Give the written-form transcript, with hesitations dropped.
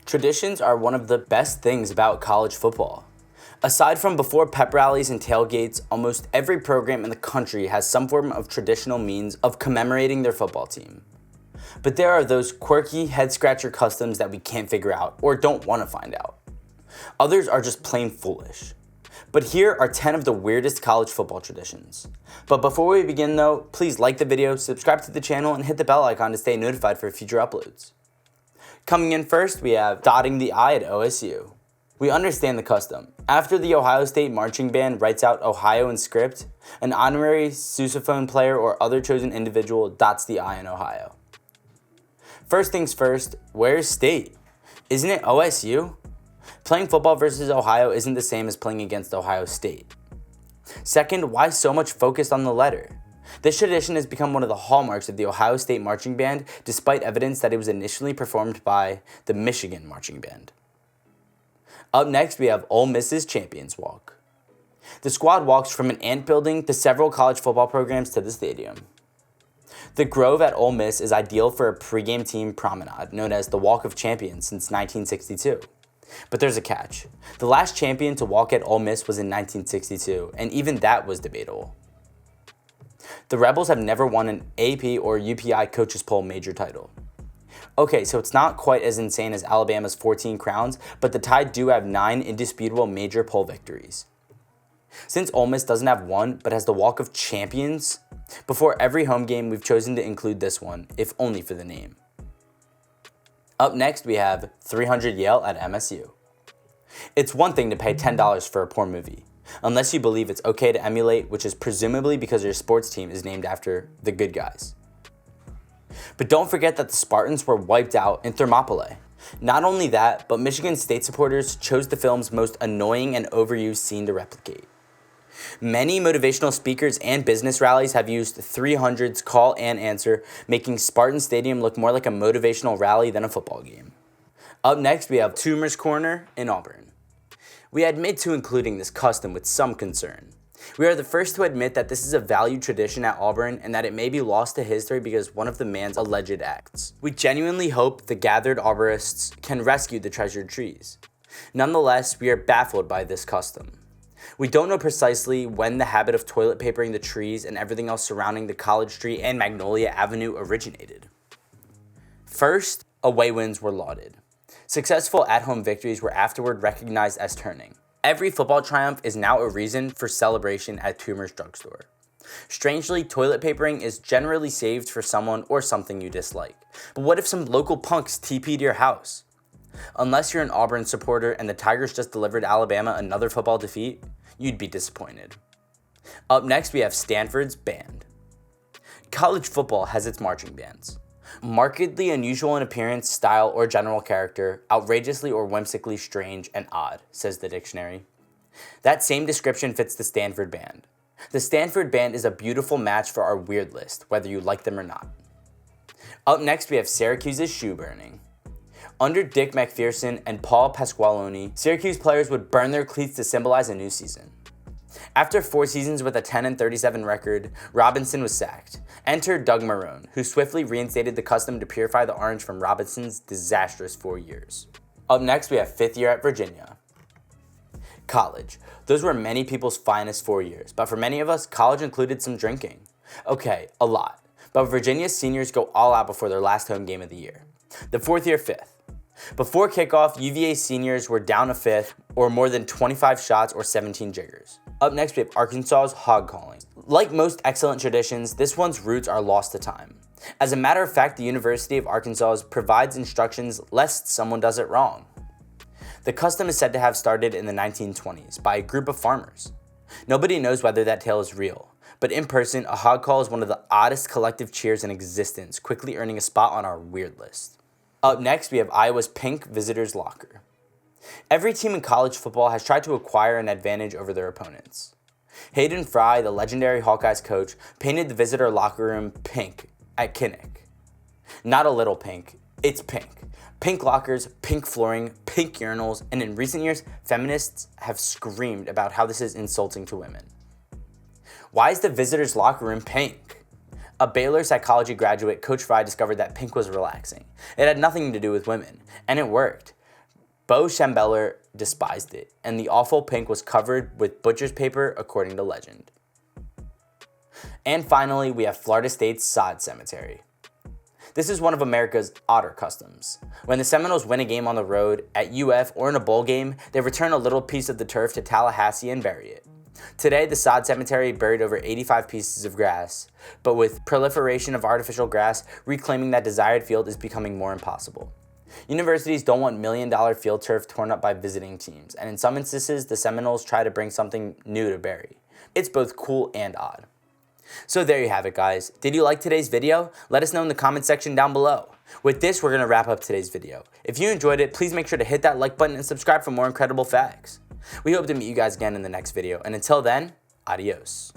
Traditions are one of the best things about college football. Aside from before pep rallies and tailgates, almost every program in the country has some form of traditional means of commemorating their football team. But there are those quirky head-scratcher customs that we can't figure out or don't want to find out. Others are just plain foolish. But here are 10 of the weirdest college football traditions. But before we begin though, please like the video, subscribe to the channel, and hit the bell icon to stay notified for future uploads. Coming in first, we have dotting the I at OSU. We understand the custom. After the Ohio State marching band writes out Ohio in script, an honorary sousaphone player or other chosen individual dots the I in Ohio. First things first, where's State? Isn't it OSU? Playing football versus Ohio isn't the same as playing against Ohio State. Second, why so much focus on the letter? This tradition has become one of the hallmarks of the Ohio State marching band, despite evidence that it was initially performed by the Michigan marching band. Up next, we have Ole Miss's Champions Walk. The squad walks from an ant building to several college football programs to the stadium. The Grove at Ole Miss is ideal for a pregame team promenade, known as the Walk of Champions since 1962. But there's a catch. The last champion to walk at Ole Miss was in 1962, and even that was debatable. The Rebels have never won an AP or UPI Coaches Poll major title. Okay, so it's not quite as insane as Alabama's 14 crowns, but the Tide do have 9 indisputable major poll victories. Since Ole Miss doesn't have one, but has the Walk of Champions, before every home game we've chosen to include this one, if only for the name. Up next, we have 300 Yale at MSU. It's one thing to pay $10 for a poor movie, unless you believe it's okay to emulate, which is presumably because your sports team is named after the good guys. But don't forget that the Spartans were wiped out in Thermopylae. Not only that, but Michigan State supporters chose the film's most annoying and overused scene to replicate. Many motivational speakers and business rallies have used 300's call and answer, making Spartan Stadium look more like a motivational rally than a football game. Up next, we have Toomer's Corner in Auburn. We admit to including this custom with some concern. We are the first to admit that this is a valued tradition at Auburn and that it may be lost to history because one of the man's alleged acts. We genuinely hope the gathered arborists can rescue the treasured trees. Nonetheless, we are baffled by this custom. We don't know precisely when the habit of toilet papering the trees and everything else surrounding the College Street and Magnolia Avenue originated. First, away wins were lauded. Successful at-home victories were afterward recognized as turning. Every football triumph is now a reason for celebration at Toomer's Drugstore. Strangely, toilet papering is generally saved for someone or something you dislike. But what if some local punks TP'd your house? Unless you're an Auburn supporter and the Tigers just delivered Alabama another football defeat, you'd be disappointed. Up next, we have Stanford's band. College football has its marching bands. Markedly unusual in appearance, style, or general character, outrageously or whimsically strange and odd, says the dictionary. That same description fits the Stanford band. The Stanford band is a beautiful match for our weird list, whether you like them or not. Up next, we have Syracuse's shoe burning. Under Dick MacPherson and Paul Pasqualoni, Syracuse players would burn their cleats to symbolize a new season. After 4 seasons with a 10-37 record, Robinson was sacked. Enter Doug Marrone, who swiftly reinstated the custom to purify the orange from Robinson's disastrous 4 years. Up next, we have 5th year at Virginia. College. Those were many people's finest 4 years, but for many of us, college included some drinking. Okay, a lot. But Virginia's seniors go all out before their last home game of the year. The 4th year 5th. Before kickoff, UVA seniors were down a 5th, or more than 25 shots or 17 jiggers. Up next, we have Arkansas's hog calling. Like most excellent traditions, this one's roots are lost to time. As a matter of fact, the University of Arkansas provides instructions lest someone does it wrong. The custom is said to have started in the 1920s by a group of farmers. Nobody knows whether that tale is real, but in person, a hog call is one of the oddest collective cheers in existence, quickly earning a spot on our weird list. Up next, we have Iowa's pink visitors locker. Every team in college football has tried to acquire an advantage over their opponents. Hayden Fry, the legendary Hawkeyes coach, painted the visitor locker room pink at Kinnick. Not a little pink, it's pink. Pink lockers, pink flooring, pink urinals, and in recent years, feminists have screamed about how this is insulting to women. Why is the visitors locker room pink? A Baylor psychology graduate, Coach Fry discovered that pink was relaxing. It had nothing to do with women, and it worked. Bo Schembler despised it, and the awful pink was covered with butcher's paper according to legend. And finally, we have Florida State's sod cemetery. This is one of America's odder customs. When the Seminoles win a game on the road, at UF, or in a bowl game, they return a little piece of the turf to Tallahassee and bury it. Today, the sod cemetery buried over 85 pieces of grass, but with proliferation of artificial grass, reclaiming that desired field is becoming more impossible. Universities don't want million-dollar field turf torn up by visiting teams, and in some instances, the Seminoles try to bring something new to bury. It's both cool and odd. So there you have it, guys. Did you like today's video? Let us know in the comment section down below. With this, we're going to wrap up today's video. If you enjoyed it, please make sure to hit that like button and subscribe for more incredible facts. We hope to meet you guys again in the next video, and until then, adios.